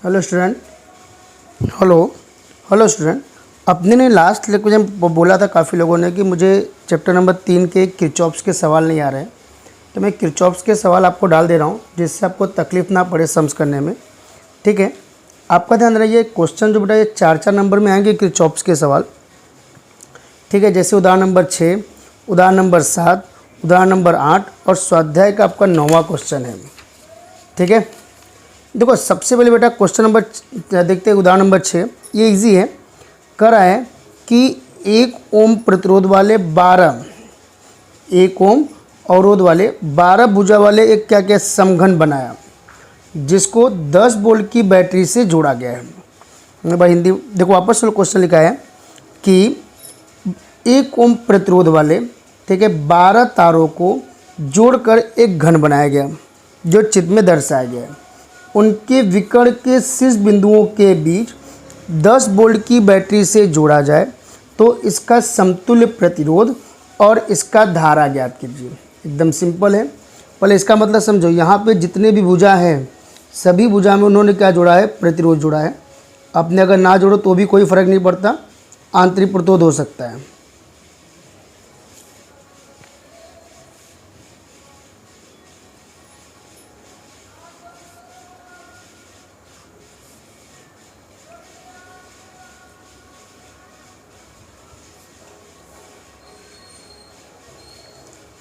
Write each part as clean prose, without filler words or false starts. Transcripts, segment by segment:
Hello student. Hello hello student. अपने ने last lecture में बोला था काफ़ी लोगों ने कि मुझे चैप्टर नंबर 3 के किरचॉफ्स के सवाल नहीं आ रहे हैं, तो मैं किरचॉफ्स के सवाल आपको डाल दे रहा हूँ जिससे आपको तकलीफ़ ना पड़े सम्स करने में। ठीक है, आपका ध्यान रहिए, क्वेश्चन जो बेटा ये 4-4 नंबर में आएंगे किरचॉफ्स के सवाल। ठीक है, जैसे उदाहरण नंबर 6, उदाहरण नंबर 7, उदाहरण नंबर 8 और स्वाध्याय का आपका 9वां क्वेश्चन है। ठीक है, देखो सबसे पहले बेटा क्वेश्चन नंबर देखते हैं, उदाहरण नंबर 6। ये इजी है। कह रहा है कि 1 ओम प्रतिरोध वाले 1 ओम अवरोध वाले 12 भुजा वाले एक क्या क्या समघन बनाया जिसको 10 वोल्ट की बैटरी से जोड़ा गया है। मैं भाई हिंदी देखो, वापस क्वेश्चन लिखा है कि 1 ओम प्रतिरोध वाले, ठीक है, 12 तारों को जोड़कर एक घन बनाया गया जो चित्र में दर्शाया गया है। उनके विकर्ण के शीर्ष बिंदुओं के बीच 10 वोल्ट की बैटरी से जोड़ा जाए तो इसका समतुल्य प्रतिरोध और इसका धारा ज्ञात कीजिए। एकदम सिंपल है। पहले इसका मतलब समझो, यहाँ पे जितने भी भुजा हैं सभी भुजा में उन्होंने क्या जोड़ा है? प्रतिरोध जोड़ा है। आपने अगर ना जोड़ो तो भी कोई फर्क नहीं पड़ता, आंतरिक प्रतिरोध हो सकता है।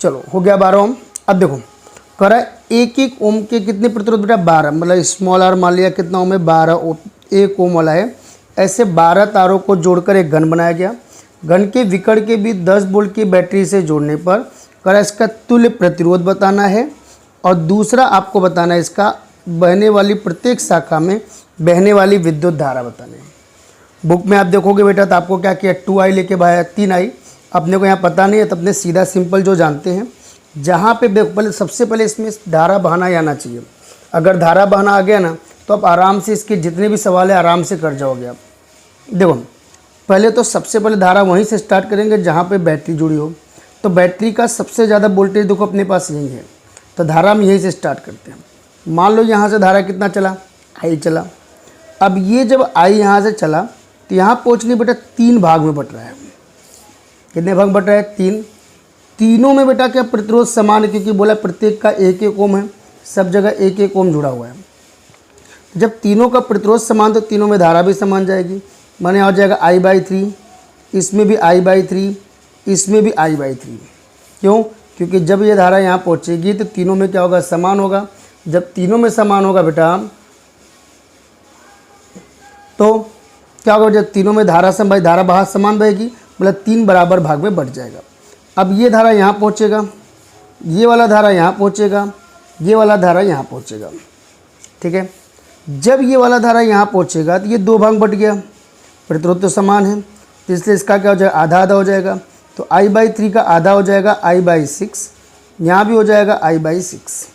चलो हो गया 12 ओम। अब देखो कह रहा है 1 ओम के कितने प्रतिरोध बेटा? 12, मतलब स्मॉल आर मान लिया कितना ओम है? 12 ओम। 1 ओम वाला है। ऐसे 12 तारों को जोड़कर एक घन बनाया गया। घन के विकर्ण के भी 10 वोल्ट की बैटरी से जोड़ने पर कह रहा है इसका तुल्य प्रतिरोध बताना है और दूसरा आपको बताना है इसका बहने वाली प्रत्येक शाखा में बहने वाली विद्युत धारा बताना है। बुक में आप देखोगे बेटा तो आपको क्या किया? 2i लेके भाया 3i। अपने को यहाँ पता नहीं है तो अपने सीधा सिंपल जो जानते हैं, जहाँ पे पहले सबसे पहले इसमें धारा बहाना ही आना चाहिए। अगर धारा बहाना आ गया ना तो आप आराम से इसके जितने भी सवाल है आराम से कर जाओगे आप। देखो पहले तो सबसे पहले धारा वहीं से स्टार्ट करेंगे जहाँ पे बैटरी जुड़ी हो। तो बैटरी का सबसे ज़्यादा वोल्टेज देखो अपने पास यही है, तो धारा हम यहीं से स्टार्ट करते हैं। मान लो यहाँ से धारा कितना चला? आई चला। अब ये जब आई यहाँ से चला तो यहाँ पहुँचने बेटा 3 भाग में बट रहा है। कितने भाग बट रहा है? 3। तीनों में बेटा क्या प्रतिरोध समान है, क्योंकि बोला प्रत्येक का 1 ओम है, सब जगह 1 ओम जुड़ा हुआ है। जब तीनों का प्रतिरोध समान तो तीनों में धारा भी समान जाएगी। माने आ जाएगा I/3, इसमें भी I/3, इसमें भी I/3। क्यों? क्योंकि जब ये धारा यहाँ पहुँचेगी तो तीनों में क्या होगा? समान होगा। जब तीनों में समान होगा बेटा तो क्या होगा? जब तीनों में धारा बाहर समान बहेगी, मतलब 3 बराबर भाग में बढ़ जाएगा। अब ये धारा यहाँ पहुँचेगा, ये वाला धारा यहाँ पहुँचेगा, ये वाला धारा यहाँ पहुँचेगा। ठीक है, जब ये वाला धारा यहाँ पहुँचेगा तो ये 2 भाग बट गया, प्रतिरोध तो समान है, तो इसलिए इसका क्या हो जाएगा? आधा आधा हो जाएगा। तो I/3 का आधा हो जाएगा I/6, यहाँ भी हो जाएगा I/6।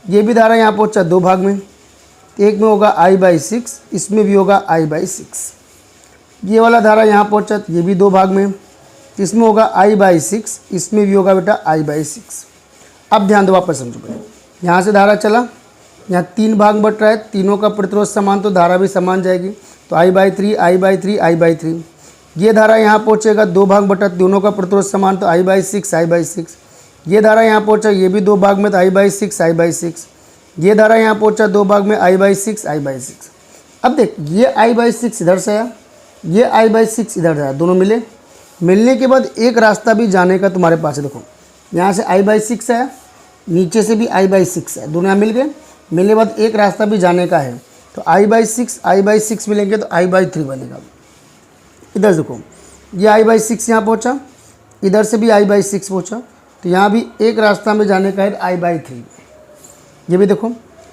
ये भी धारा यहाँ पहुँचा 2 भाग में, एक में होगा I/6, इसमें भी होगा I/6। ये वाला धारा यहाँ पहुँचा तो ये भी 2 भाग में, इसमें होगा I/6, इसमें भी होगा बेटा I/6। अब ध्यान दो, वापस समझो पहले। यहाँ से धारा चला, यहाँ 3 भाग बट रहा है, तीनों का प्रतिरोध समान तो धारा भी समान जाएगी। तो I/3 I/3 I/3। ये धारा यहाँ पहुँचेगा 2 भाग बटा, दोनों का प्रतिरोध समान तो I/6 I/6। ये धारा यहाँ पहुँचा, ये भी 2 भाग में तो I/6 I/6। ये धारा यहाँ पहुँचा 2 भाग में I/6 I/6। अब देख ये I/6 इधर से आया, ये I/6 इधर से आया, दोनों मिलने के बाद एक रास्ता भी जाने का तुम्हारे पास है। देखो यहाँ से I/6 आया, नीचे से भी I/6 है, दोनों यहाँ मिल गए। मिलने के बाद एक रास्ता भी जाने का है, तो I/6 मिलेंगे तो I/3 बनेगा। इधर देखो ये I/6 यहाँ पहुँचा, इधर से भी I/6 पहुँचा, तो यहाँ भी एक रास्ता में जाने का है I/3। ये भी देखो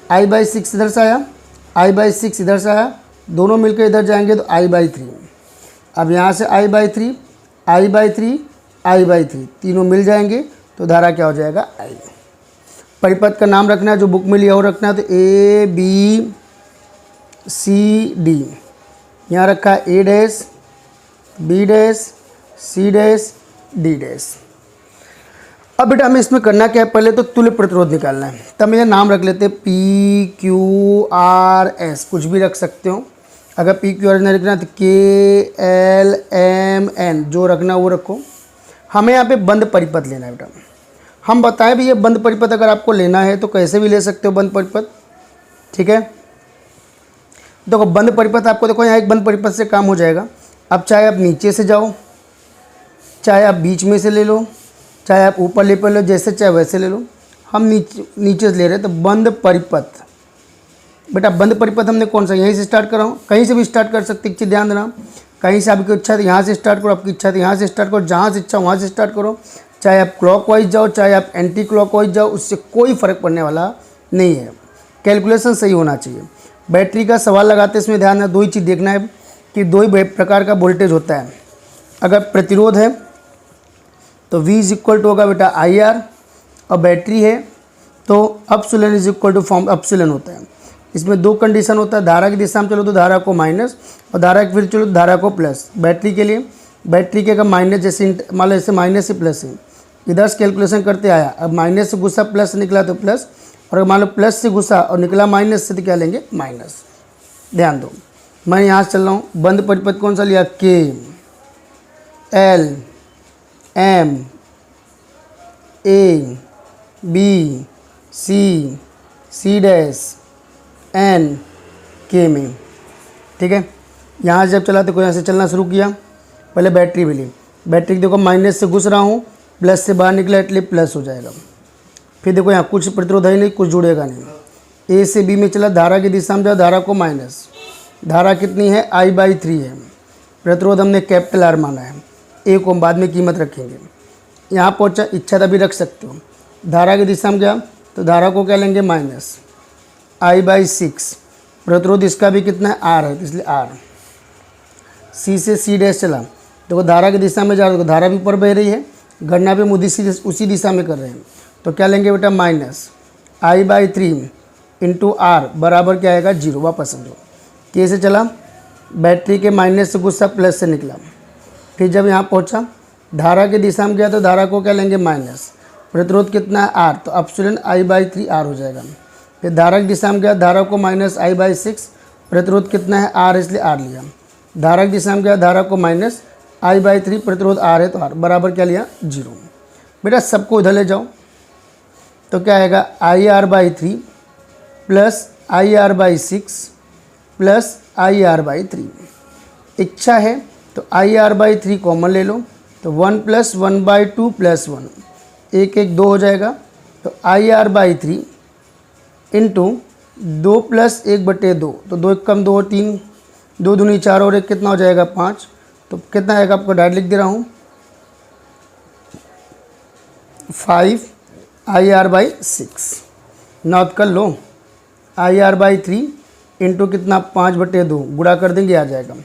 I/6 इधर से आया, I/6 इधर से आया, दोनों मिलकर इधर जाएंगे तो I/3। अब यहाँ से I/3 I/3 I/3 तीनों मिल जाएंगे तो धारा क्या हो जाएगा? I। परिपथ का नाम रखना है, जो बुक में लिया हो रखना है, तो ABCD। यहाँ रखा है A', B', C', D'। अब बेटा हमें इसमें करना क्या है, पहले तो तुल्य प्रतिरोध निकालना है। तब मैं नाम रख लेते हैं PQRS, कुछ भी रख सकते हो। अगर PQRS नहीं रखना तो KLMN, जो रखना वो रखो। हमें यहाँ पे बंद परिपथ लेना है बेटा। हम बताएं भी ये बंद परिपथ अगर आपको लेना है तो कैसे भी ले सकते हो बंद परिपथ, ठीक है। देखो बंद परिपथ आपको, देखो यहाँ एक बंद परिपथ से काम हो जाएगा। अब चाहे आप नीचे से जाओ, चाहे आप बीच में से ले लो, चाहे आप ऊपर ले लो, जैसे चाहे वैसे ले लो। हम नीचे से ले रहे हैं तो बंद परिपथ। बेटा बंद परिपथ हमने कौन सा, यहीं से स्टार्ट कराऊँ, कहीं से भी स्टार्ट कर सकते, एक चीज़ ध्यान देना। कहीं से आपकी इच्छा है यहाँ से स्टार्ट करो, आपकी इच्छा है यहाँ से स्टार्ट करो, जहाँ से इच्छा वहाँ से स्टार्ट करो। चाहे आप क्लॉकवाइज जाओ, चाहे आप एंटी क्लॉकवाइज जाओ, उससे कोई फ़र्क पड़ने वाला नहीं है। कैलकुलेशन सही होना चाहिए। बैटरी का सवाल लगाते इसमें ध्यान है, दो ही चीज़ देखना है कि दो ही प्रकार का वोल्टेज होता है। अगर प्रतिरोध है तो V इज इक्वल टू होगा बेटा IR, और बैटरी है तो अपसुलन इज इक्वल टू फॉर्म अपसुलन होता है। इसमें दो कंडीशन होता है, धारा की दिशा में चलो तो धारा को माइनस, और धारा की फिर चलो तो धारा को प्लस। बैटरी के लिए, बैटरी के अगर माइनस, जैसे मान लो जैसे माइनस से प्लस है, इधर से कैलकुलेशन करते आया, अब माइनस से घुसा प्लस निकला तो प्लस, और अगर मान लो प्लस से घुसा और निकला माइनस से तो क्या लेंगे, माइनस। ध्यान दो मैं यहाँ से चल रहा हूँ, बंद परिपथ कौन सा लिया, KLMNABCC' में, ठीक है। यहाँ से जब चला तो कोई यहाँ से चलना शुरू किया, पहले बैटरी भी ली, बैटरी देखो माइनस से घुस रहा हूँ, प्लस से बाहर निकला इसलिए प्लस हो जाएगा। फिर देखो यहाँ कुछ प्रतिरोध है नहीं, कुछ जुड़ेगा नहीं। A से B में चला, धारा की दिशा में जाओ, धारा को माइनस, धारा कितनी है I/3 है, प्रतिरोध हमने कैपिटल R माना है, A को हम बाद में कीमत रखेंगे। यहाँ पहुँचा, इच्छा तभी रख सकते हो। धारा की दिशा में गया तो धारा को क्या लेंगे, माइनस I/6, प्रतिरोध इसका भी कितना है, R है, इसलिए R। C से C' चला, देखो धारा की दिशा में जा रहा है, धारा भी ऊपर बह रही है, गणना भी हम उसी दिशा में कर रहे हैं, तो क्या लेंगे बेटा, माइनस I/3 इंटू R बराबर क्या आएगा, 0। वापस समझो, K से चला, बैटरी के माइनस से गुस्सा प्लस से निकला, फिर जब यहाँ पहुँचा धारा की दिशा में गया तो धारा को क्या लेंगे, माइनस, प्रतिरोध कितना है, R, तो अपसुलन I/3 R हो जाएगा। फिर धारा की दिशा में गया, धारा को माइनस I/6, प्रतिरोध कितना है, R, इसलिए R लिया। धारा की दिशा में गया, धारा को माइनस I/3, प्रतिरोध R है तो R बराबर क्या लिया, 0। बेटा सबको इधर ले जाओ तो क्या आएगा, IR/3 plus IR/6 plus IR/3। इच्छा है तो IR/3 कॉमन ले लो, तो 1 + 1/2 + 1, 1 1 2 हो जाएगा, तो IR/3 इंटू 2 + 1/2, तो 2 1 कम 2 3, 2 दूनी 4 और 1 कितना हो जाएगा, 5। तो कितना आएगा, आपको डायरेक्ट लिख दे रहा हूँ, 5 IR/6। नोट कर लो, IR/3 इंटू कितना, 5/2, गुणा कर देंगे आ जाएगा।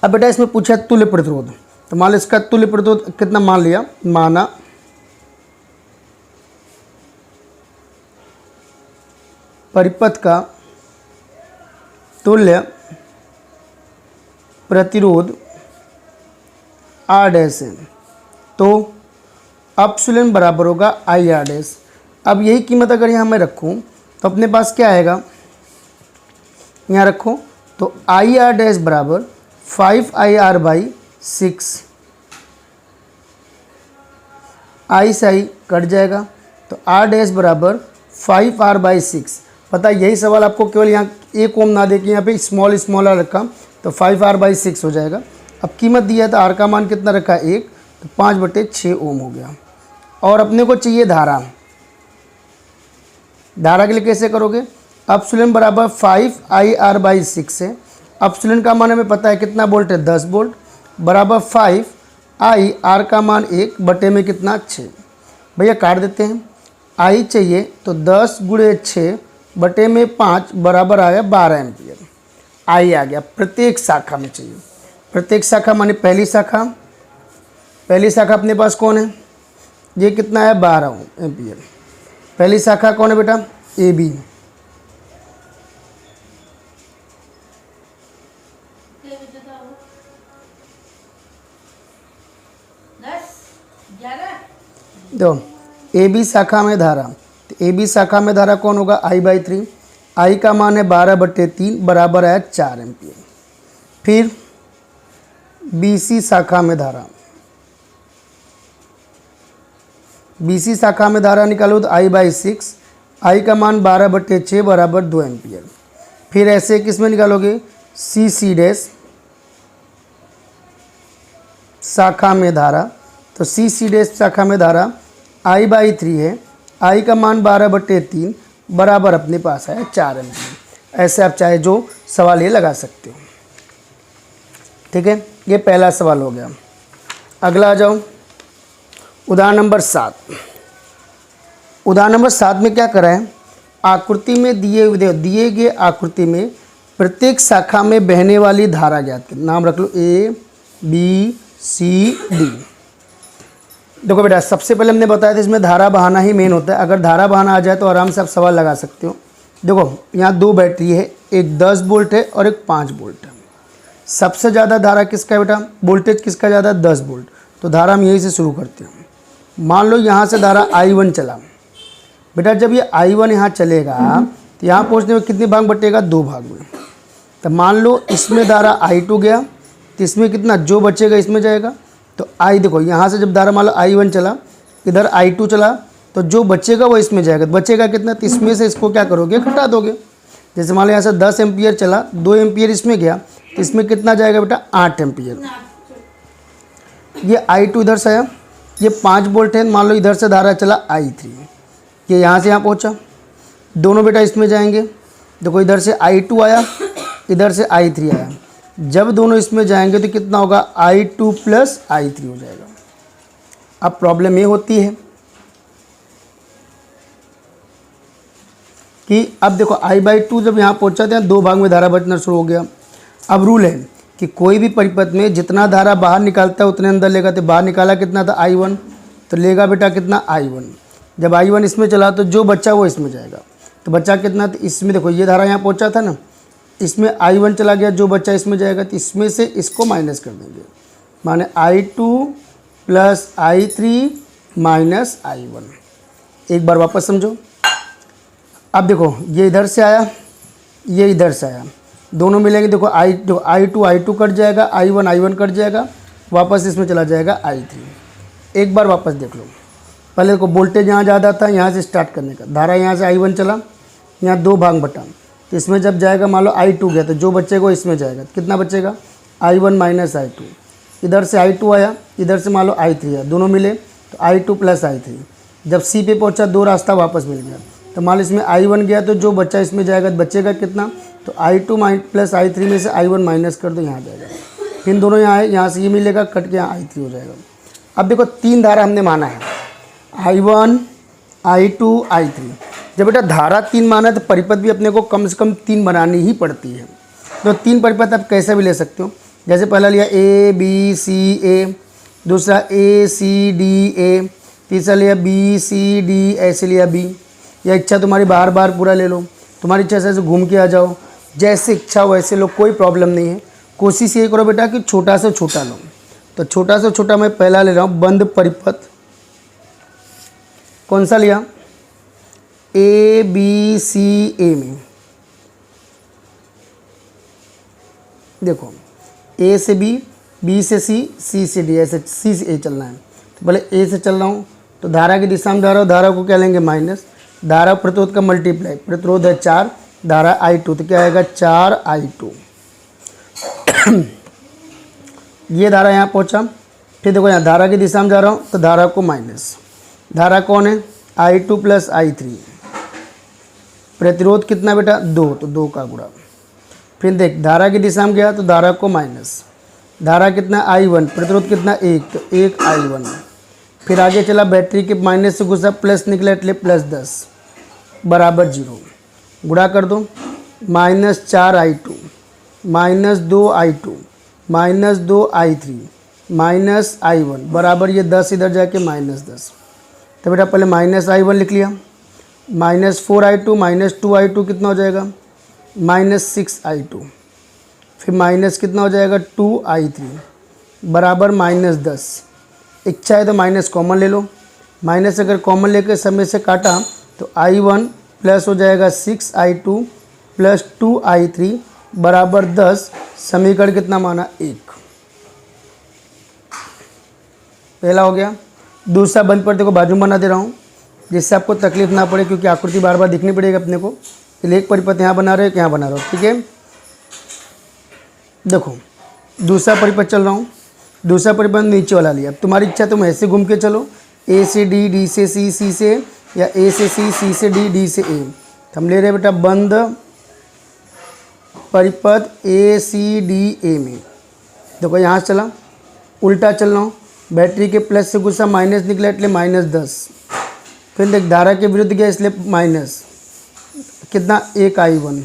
अब बेटा इसमें पूछा तुल्य प्रतिरोध, तो मान लो इसका तुल्य प्रतिरोध कितना मान लिया, माना परिपथ का तुल्य प्रतिरोध R' है, तो अपसुलन बराबर होगा IR'। अब यही कीमत अगर यहाँ मैं रखूँ तो अपने पास क्या आएगा, यहाँ रखो तो IR' बराबर 5IR/6, I से I कट जाएगा, तो R' बराबर 5R/6। पता है यही सवाल आपको केवल यहाँ 1 ओम ना देके यहाँ पे स्मॉल R रखा तो 5R/6 हो जाएगा। अब कीमत दिया है तो R का मान कितना रखा है, 1, तो 5/6 ओम हो गया। और अपने को चाहिए धारा, धारा के लिए कैसे करोगे, अपसुलन बराबर 5IR/6 है, अपसुलन का मान हमें पता है कितना वोल्ट है, 10 वोल्ट, बराबर 5I, R का मान 1 बटे में कितना, 6। भैया काट देते हैं, I चाहिए तो 10 × 6 बटे में 5 बराबर आया 12 एम्पियर। I आ गया, प्रत्येक शाखा में चाहिए, प्रत्येक शाखा माने पहली शाखा, पहली शाखा अपने पास कौन है, ये कितना है, 12 एम्पियर। पहली शाखा कौन है बेटा, AB, देखो ए बी शाखा में धारा, तो ए बी शाखा में धारा कौन होगा, I/3। I का मान है 12/3 बराबर है 4 एम्पियर। फिर बी सी शाखा में धारा, बी सी शाखा में धारा निकालो तो I/6, I का मान 12/6 बराबर 2 एम्पियर। फिर ऐसे किस में निकालोगे, सी सी डैश शाखा में धारा, तो सी सी डैश शाखा में धारा I/3 है, I का मान 12/3 बराबर अपने पास है 4 एम्पियर। ऐसे आप चाहे जो सवाल ये लगा सकते हो। ठीक है, ये पहला सवाल हो गया। अगला आ जाओ, उदाहरण नंबर 7। उदाहरण नंबर 7 में क्या करा है, आकृति में दिए गए आकृति में प्रत्येक शाखा में बहने वाली धारा ज्ञात करें। नाम रख लो A B C D। देखो बेटा, सबसे पहले हमने बताया था इसमें धारा बहाना ही मेन होता है। अगर धारा बहाना आ जाए तो आराम से आप सवाल लगा सकते हो। देखो यहाँ 2 बैटरी है, एक 10 वोल्ट है और एक 5 वोल्ट है। सबसे ज़्यादा धारा किसका है बेटा, वोल्टेज किसका ज़्यादा है, 10 वोल्ट। तो धारा हम यहीं से शुरू करते हैं। मान लो यहाँ से धारा I1 चला। बेटा जब ये I1 यहाँ चलेगा तो यहाँ पहुँचने में कितने भाग बटेगा, 2 भाग में। तो मान लो इसमें धारा I2 गया तो इसमें कितना जो बचेगा इसमें जाएगा। तो देखो यहाँ से जब धारा मान लो I1 चला, इधर I2 चला, तो जो बचेगा वो इसमें जाएगा। तो बचेगा कितना, तो इसमें से इसको क्या करोगे, घटा दोगे। जैसे मान लो यहाँ से 10 एम्पियर चला, 2 एम्पियर इसमें गया, तो इसमें कितना जाएगा बेटा, 8 एम्पियर। ये I2 इधर से आया, ये 5 वोल्ट है। मान लो इधर से धारा चला I3, ये यहाँ से यहाँ पहुँचा, दोनों बेटा इसमें जाएंगे। देखो इधर से I2 आया, इधर से I3 आया। जब दोनों इसमें जाएंगे तो कितना होगा, I2 प्लस I3 हो जाएगा। अब प्रॉब्लम ये होती है कि अब देखो I/2 जब यहाँ पहुँचा तो 2 भाग में धारा बचना शुरू हो गया। अब रूल है कि कोई भी परिपथ में जितना धारा बाहर निकालता है उतने अंदर लेगा। तो बाहर निकाला कितना था, I1, तो लेगा बेटा कितना, I1। जब I1 इसमें चला तो जो बच्चा वो इसमें जाएगा। तो बच्चा कितना, तो इसमें देखो ये धारा यहाँ पहुँचा था ना, इसमें I1 चला गया, जो बच्चा इसमें जाएगा। तो इसमें से इसको माइनस कर देंगे, माने I2 plus I3 minus I1। एक बार वापस समझो। अब देखो ये इधर से आया, ये इधर से आया, दोनों मिलेंगे। देखो I2 कट जाएगा, I1 कट जाएगा, वापस इसमें चला जाएगा I3। एक बार वापस देख लो। पहले देखो वोल्टेज यहाँ ज़्यादा था, यहाँ से स्टार्ट करने का। धारा यहाँ से I1 चला, यहाँ 2 भाग बटा, तो इसमें जब जाएगा मान लो I2 गया, तो जो बचेगा वो इसमें जाएगा। कितना बचेगा, I1 माइनस I2। इधर से I2 आया, इधर से मान लो I3 आया, दोनों मिले तो I2 प्लस I3। जब C पे पहुंचा 2 रास्ता वापस मिल गया। तो मान लो इसमें I1 गया, तो जो बच्चा इसमें जाएगा बचेगा कितना, तो I2 प्लस I3 में से I1 माइनस कर दो, यहाँ जाएगा। फिर दोनों यहाँ आए, यहाँ से ये मिलेगा, कट के यहाँ I3 हो जाएगा। अब देखो 3 धारा हमने माना है, I1 I2 I3। जब बेटा धारा 3 माना है तो परिपथ भी अपने को कम से कम 3 बनानी ही पड़ती है। तो 3 परिपथ आप कैसे भी ले सकते हो। जैसे पहला लिया A B C A, दूसरा A C D A, तीसरा लिया B C D, ऐसे लिया B। या इच्छा तुम्हारी बार बार पूरा ले लो, तुम्हारी इच्छा से घूम के आ जाओ, जैसे इच्छा वैसे लो, कोई प्रॉब्लम नहीं है। कोशिश ये करो बेटा कि छोटा से छोटा लो। तो छोटा से छोटा मैं पहला ले रहा हूँ, बंद परिपथ। कौन सा लिया, A B C A में। देखो A से B, B से C, C से D, ऐसे C से A चलना है। तो पहले A से चल रहा हूँ, तो धारा की दिशा में धारा को क्या लेंगे, माइनस। धारा प्रतिरोध का मल्टीप्लाई, प्रतिरोध है 4, धारा I2, तो क्या आएगा 4I2। ये धारा यहाँ पहुँचा। फिर देखो यहाँ धारा की दिशा में जा रहा हूँ, तो धारा को माइनस। धारा कौन है, I2 प्लस I3। प्रतिरोध कितना बेटा, 2, तो 2 का गुणा। फिर देख धारा की दिशा में गया तो धारा को माइनस। धारा कितना, I1, प्रतिरोध कितना 1, तो 1 I1। फिर आगे चला, बैटरी के माइनस से घुसा, प्लस निकला, इसलिए प्लस 10 बराबर 0। गुणा कर दो, minus 4I2 minus 2I2 minus 2I3 minus I1 बराबर ये 10 इधर जाके माइनस 10। तो बेटा पहले माइनस I1 लिख लिया, माइनस 4I2 माइनस 2I2 कितना हो जाएगा, माइनस 6I2। फिर माइनस कितना हो जाएगा 2I3 बराबर माइनस 10। इच्छा है तो माइनस कॉमन ले लो, माइनस अगर कॉमन लेकर सब में से काटा तो I1 प्लस हो जाएगा 6I2 प्लस 2I3 बराबर 10। समीकरण कितना माना 1। पहला हो गया। दूसरा बंद पर देखो बाजू में बना दे रहा हूँ जिससे आपको तकलीफ ना पड़े, क्योंकि आकृति बार बार दिखनी पड़ेगी अपने को। इसलिए एक परिपथ यहाँ बना रहे हो, यहाँ बना रहे हो, ठीक है। देखो दूसरा परिपथ चल रहा हूँ, दूसरा परिपथ नीचे वाला लिया। अब तुम्हारी इच्छा तुम ऐसे घूम के चलो, ए से डी, डी से सी, सी से, या ए से सी, सी से डी, डी से ए। हम ले रहे हैं बेटा बंद परिपथ ए सी डी ए में। देखो यहाँ से चला, उल्टा चल रहा हूँ, बैटरी के प्लस से गुस्सा माइनस निकला इसलिए -10। फिर देख धारा के विरुद्ध गया इसलिए माइनस कितना 1I1।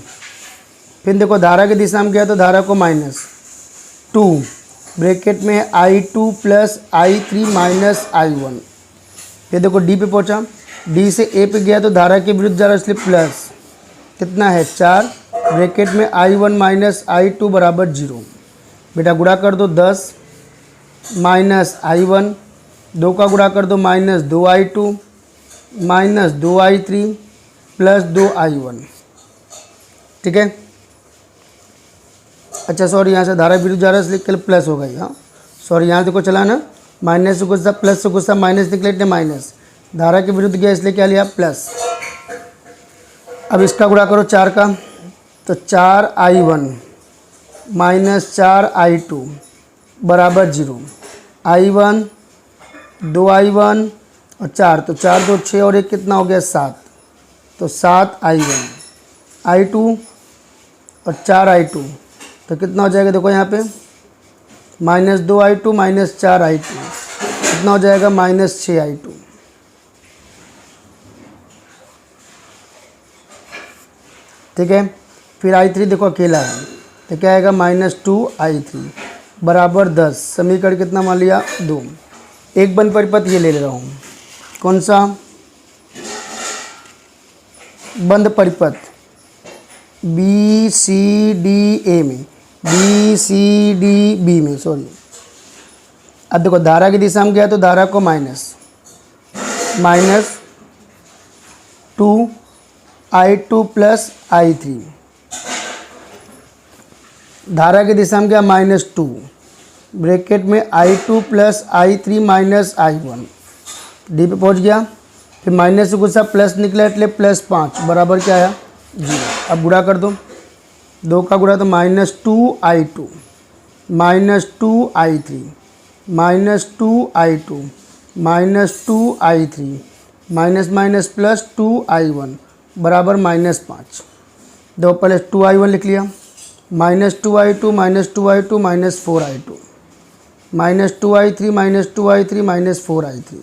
फिर देखो धारा की दिशा में गया तो धारा को -2 ब्रैकेट में I2 plus I3 minus I1। फिर देखो डी पे पहुंचा, डी से ए पे गया तो धारा के विरुद्ध जा रहा इसलिए प्लस कितना है 4 ब्रैकेट में I1 माइनस I2 बराबर 0। बेटा गुणा कर दो 10 माइनस I1, 2 का गुणा कर दो -2I2 minus 2I3 plus 2I1, ठीक है। अच्छा सॉरी, यहाँ से धारा विरुद्ध जा रहा है इसलिए कल प्लस हो गई। हाँ सॉरी, यहाँ देखो चला ना, माइनस से गुस्सा प्लस से गुस्सा माइनस निकले इतने माइनस, धारा के विरुद्ध गया इसलिए क्या लिया प्लस। अब इसका गुणा करो 4 का तो 4I1 माइनस 4I2 बराबर 0। I1 2I1 और 4, तो 4 2 6 और 1 कितना हो गया 7, तो 7I1 I2 और 4I2 तो कितना हो जाएगा देखो यहाँ पे -2I2 माइनस 4I2 कितना हो जाएगा -6I2। ठीक है। फिर I3 देखो अकेला है तो क्या आएगा -2I3 बराबर 10। समीकरण कितना मान लिया 2। एक बंद परिपथ ये ले रहा हूँ, कौन सा बंद परिपथ BCDA में, BCDB में सॉरी। अब देखो धारा की दिशा में गया तो धारा को -2I2 प्लस I3, धारा की दिशा में गया -2 ब्रैकेट में I2 plus I3 minus I1। D पे पहुंच गया, फिर माइनस से गुस्सा प्लस निकला इसलिए +5 बराबर क्या आया 0। अब गुणा कर दो, 2 का गुणा तो -2I2 -2I3 -2I2 -2I3 minus minus plus 2I1 बराबर -5। दो प्लस 2I1 लिख लिया, -2I2 -2I2 -4I2 -2I3 -2I3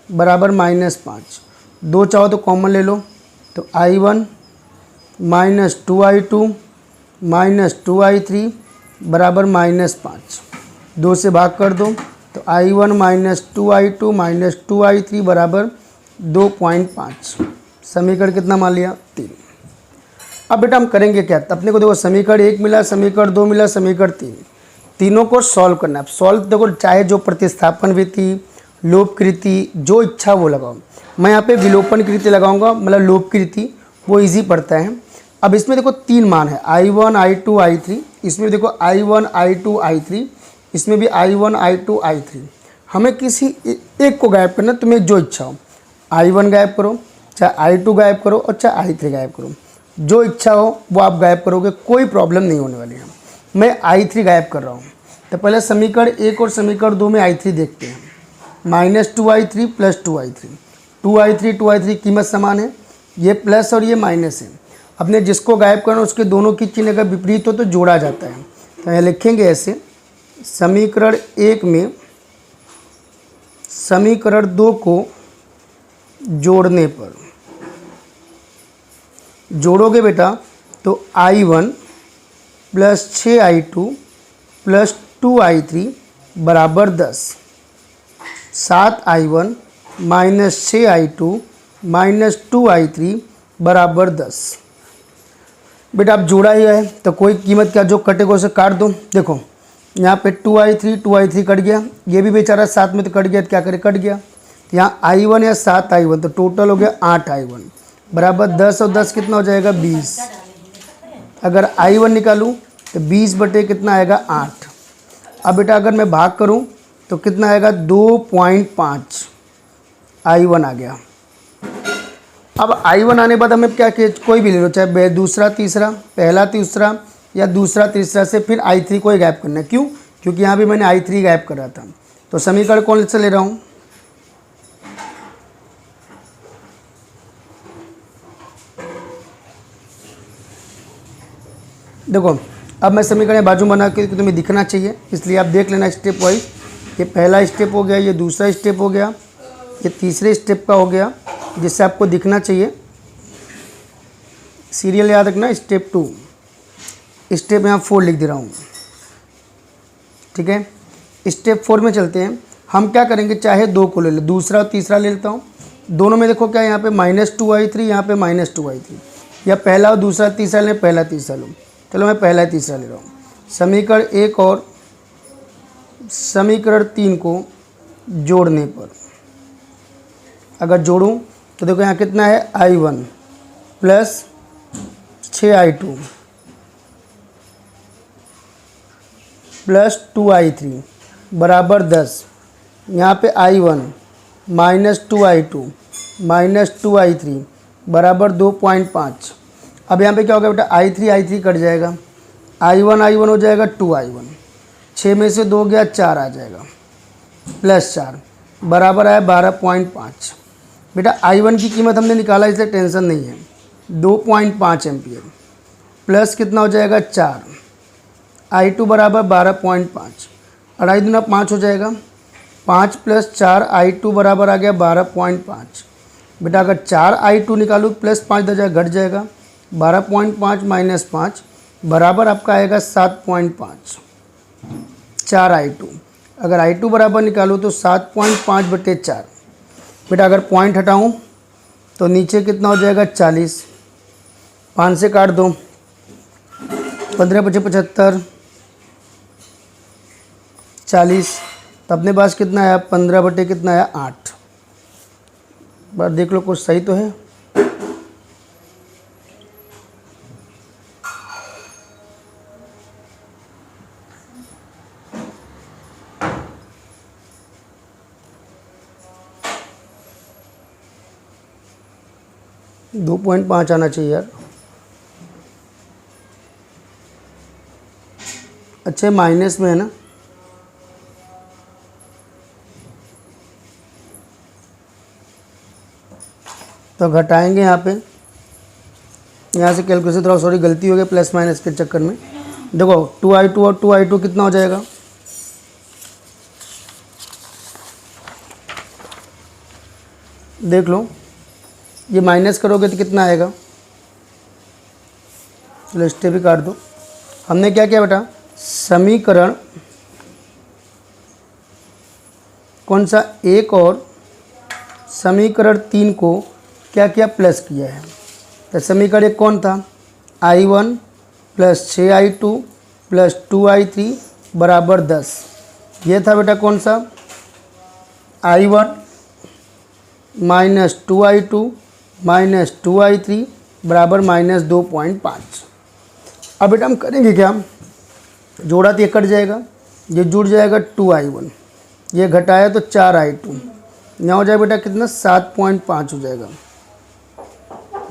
बराबर -5। 2 चाहो तो कॉमन ले लो, तो I1 -2I2 -2I3 बराबर -5। 2 से भाग कर दो तो I1 -2I2 -2I3 बराबर 2.5। समीकरण कितना मान लिया 3। अब बेटा हम करेंगे क्या, अपने को देखो समीकरण 1 मिला, समीकरण 2 मिला, समीकरण 3, तीनों को सॉल्व करना है। सॉल्व देखो चाहे जो प्रतिस्थापन विधि, लोपकृति, जो इच्छा वो लगाओ। मैं यहाँ पे विलोपन कृति लगाऊंगा, मतलब लोपकृति, वो इजी पड़ता है। अब इसमें देखो 3 मान है I1 I2 I3, इसमें देखो I1 I2 I3, इसमें भी I1 I2 I3। हमें किसी एक को गायब करना, तुम्हें जो इच्छा हो। I1 गायब करो, चाहे I2 गायब करो और चाहे I3 गायब करो, जो इच्छा हो वो आप गायब करोगे, कोई प्रॉब्लम नहीं होने वाली है। मैं I3 गायब कर रहा हूँ, तो पहले समीकरण 1 और समीकरण 2 में I3 देखते हैं। -2I3 प्लस 2I3, 2I3 कीमत समान है, ये प्लस और ये माइनस है। अपने जिसको गायब करना उसके दोनों की चिन्ह अगर विपरीत हो तो जोड़ा जाता है। तो यहाँ लिखेंगे ऐसे, समीकरण 1 में समीकरण 2 को जोड़ने पर, जोड़ोगे बेटा तो I1 plus 6I2 plus 2I3 बराबर 10। 7I1 minus 6I2 minus 2I3 बराबर 10। बेटा अब जोड़ा ही है तो कोई कीमत क्या जो कटेगा उसे काट दो। देखो यहाँ पे 2I3 कट गया, ये भी बेचारा साथ में तो कट गया, तो क्या करे कट गया। यहाँ I1 या 7I1, तो टोटल हो गया 8I1 बराबर 10 और 10 कितना हो जाएगा 20। अगर I1 निकालूँ तो 20 बटे कितना आएगा 8। अब बेटा अगर मैं भाग करूँ तो कितना आएगा 2.5 I1 आ गया। अब I1 आने के बाद हमें क्या किया, कोई भी ले लो, चाहे दूसरा तीसरा, पहला तीसरा या दूसरा तीसरा से फिर I3 को ही गायब करना है। क्यों? क्योंकि यहाँ भी मैंने I3 गायब कर रहा था। तो समीकरण कौन से ले रहा हूँ, देखो अब मैं समीकरण बाजू बना के तुम्हें दिखना चाहिए, इसलिए आप देख लेना स्टेप वाइज। ये पहला स्टेप हो गया, ये दूसरा स्टेप हो गया, ये तीसरे स्टेप का हो गया, जिससे आपको दिखना चाहिए। सीरियल याद रखना, स्टेप 2, स्टेप यहाँ 4 लिख दे रहा हूँ, ठीक है। स्टेप 4 में चलते हैं। हम क्या करेंगे, चाहे 2 को ले लो, दूसरा और तीसरा ले लेता हूँ। दोनों में देखो क्या, यहाँ पे -2I3, यहाँ पे -2I3, या पहला और दूसरा तीसरा ले, पहला तीसरा लो। चलो मैं पहला तीसरा ले रहा हूँ। समीकरण 1 और समीकरण 3 को जोड़ने पर अगर जोड़ूँ तो देखो यहाँ कितना है, I1 plus 6I2 plus 2I3 बराबर 10। यहाँ पे I1 minus 2I2 minus 2I3 बराबर 2.5। अब यहाँ पे क्या होगा बेटा, I3 कट जाएगा, I1 हो जाएगा 2I1, 6 में से 2 गया 4 आ जाएगा, प्लस 4 बराबर आया 12.5। बेटा I1 की कीमत हमने निकाला, इसलिए टेंशन नहीं है। 2.5 एम्पियर प्लस कितना हो जाएगा 4, I2 बराबर 12.5, 2.5 दूना 5 हो जाएगा, 5 प्लस 4 I2 बराबर आ गया 12.5। बेटा अगर 4I2 निकालूँ प्लस 5 घट जाएगा, 12.5 माइनस 5 बराबर आपका आएगा 7.5। 4I2, अगर I2 बराबर निकालूँ तो 7.5 बटे 4। बेटा अगर पॉइंट हटाऊँ तो नीचे कितना हो जाएगा 40, 5 से काट दो, 15 × 5 = 75, 40, तो अपने पास कितना आया 15 बटे कितना आया 8। बार देख लो कुछ सही तो है। दो 2.5 आना चाहिए यार। अच्छा माइनस में है ना, तो घटाएंगे यहाँ पे, यहाँ से कैलकुलेशन थोड़ा सॉरी गलती हो गई प्लस माइनस के चक्कर में। देखो 2I2 और 2I2 कितना हो जाएगा, देख लो, ये माइनस करोगे तो कितना आएगा, चलो स्टेप भी काट दो। हमने क्या किया बेटा, समीकरण कौन सा 1 और समीकरण 3 को क्या किया, प्लस किया है। तो समीकरण 1 कौन था, I1 plus 6I2 plus 2I3 बराबर 10। ये था बेटा कौन सा, I1 minus 2I2 minus 2I3 बराबर माइनस 2.5। अब बेटा हम करेंगे क्या, जोड़ा तो ये कट जाएगा, ये जुड़ जाएगा 2I1, ये घटाया तो 4I2, यहाँ हो जाएगा बेटा कितना 7.5 हो जाएगा,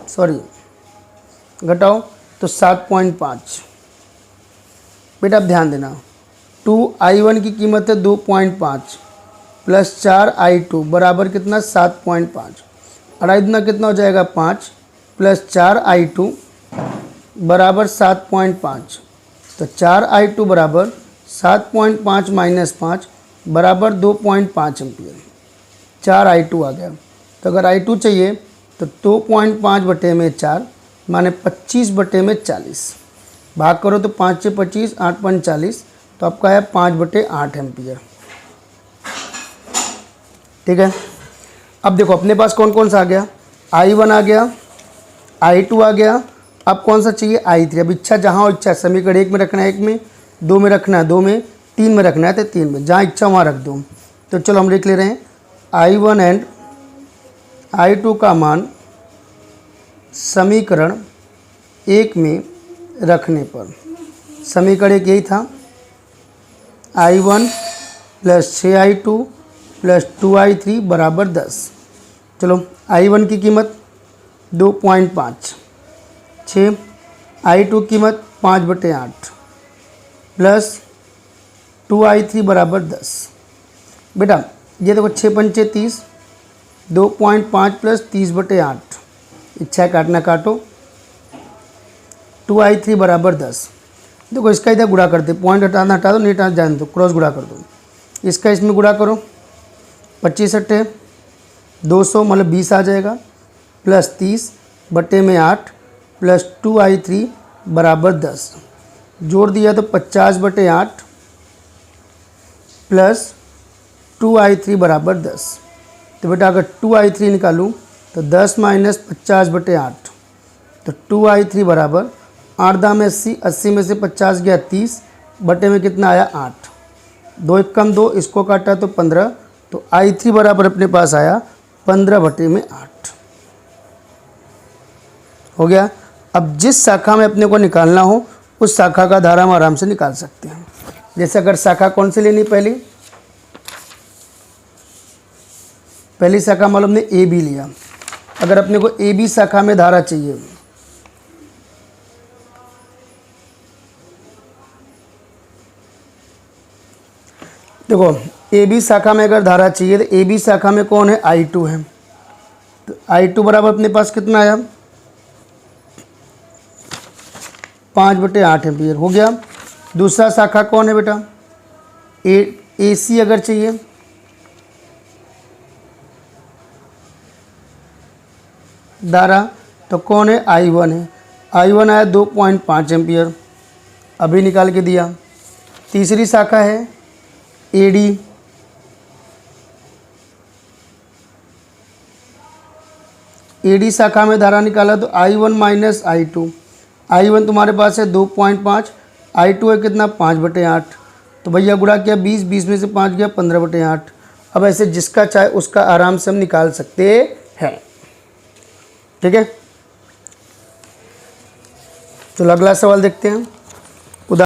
सॉरी घटाओ तो 7.5। बेटा अब ध्यान देना, 2I1 की कीमत है 2.5 प्लस 4I2 बराबर कितना 7.5, 2.5 दूना कितना हो जाएगा 5 प्लस 4I2 बराबर 7.5। तो 4I2 बराबर 7.5 माइनस 5 बराबर 2.5 एम्पियर। 4I2 आ गया। तो अगर I2 चाहिए तो 2.5 बटे में 4 माने 25 बटे में 40, भाग करो तो 5 से 25, 8 × 40, तो आपका है 5 बटे 8 एम्पियर। ठीक है, अब देखो अपने पास कौन कौन सा आ गया, I1 आ गया, I2 आ गया, अब कौन सा चाहिए I3। अब इच्छा जहाँ हो, इच्छा समीकरण 1 में रखना है 1 में, 2 में रखना है 2 में, 3 में रखना है तो 3 में, जहाँ इच्छा वहाँ रख दो। तो चलो हम लिख ले रहे हैं I1 एंड I2 का मान समीकरण 1 में रखने पर, समीकरण एक यही था, I1 plus 6I2 plus 2I3 बराबर 10। चलो I1 की कीमत 2.5, 6, I2 की कीमत 5/8 प्लस 2I3 बराबर 10। बेटा ये देखो 6 पंचे 30, 2.5 प्लस 30/8, इच्छा काटना काटो, 2I3 बराबर 10। देखो इसका इधर गुणा करते, पॉइंट हटाना हटा दो, नहीं हटाना जाने दो, क्रॉस गुणा कर दो, इसका इसमें गुणा करो, 25 अट्ठे 200 मतलब 20 आ जाएगा, प्लस 30/8 प्लस 2I3 बराबर 10, जोड़ दिया तो 50/8 प्लस 2I3 बराबर 10। तो बेटा अगर 2I3 निकालूँ तो 10 माइनस 50/8, तो 2I3 बराबर 8 दाम 80, 80 में से 50 गया 30, बटे में कितना आया 8, 2 एक कम 2, इसको काटा तो 15, तो I3 बराबर अपने पास आया 15/8। हो गया। अब जिस शाखा में अपने को निकालना हो उस शाखा का धारा हम आराम से निकाल सकते हैं। जैसे अगर शाखा कौन सी लेनी, पहली शाखा मान लो हमने ए बी लिया, अगर अपने को ए बी शाखा में धारा चाहिए, देखो ए बी शाखा में अगर धारा चाहिए तो ए बी शाखा में कौन है, I2 है, तो I2 बराबर अपने पास कितना आया 5/8 एम्पियर। हो गया। दूसरा शाखा कौन है बेटा, ए सी अगर चाहिए, धारा तो कौन है, I1 है, I1 आया 2.5 एम्पियर, अभी निकाल के दिया। तीसरी शाखा है AD, AD शाखा में धारा निकाला तो I1 माइनस I2, I1 तुम्हारे पास है 2.5, I2 है कितना 5/8, तो भैया गुणा किया 20, 20 में से 5 गया 15/8। अब ऐसे जिसका चाहे उसका आराम से हम निकाल सकते हैं। ठीक है, चलो अगला सवाल देखते हैं।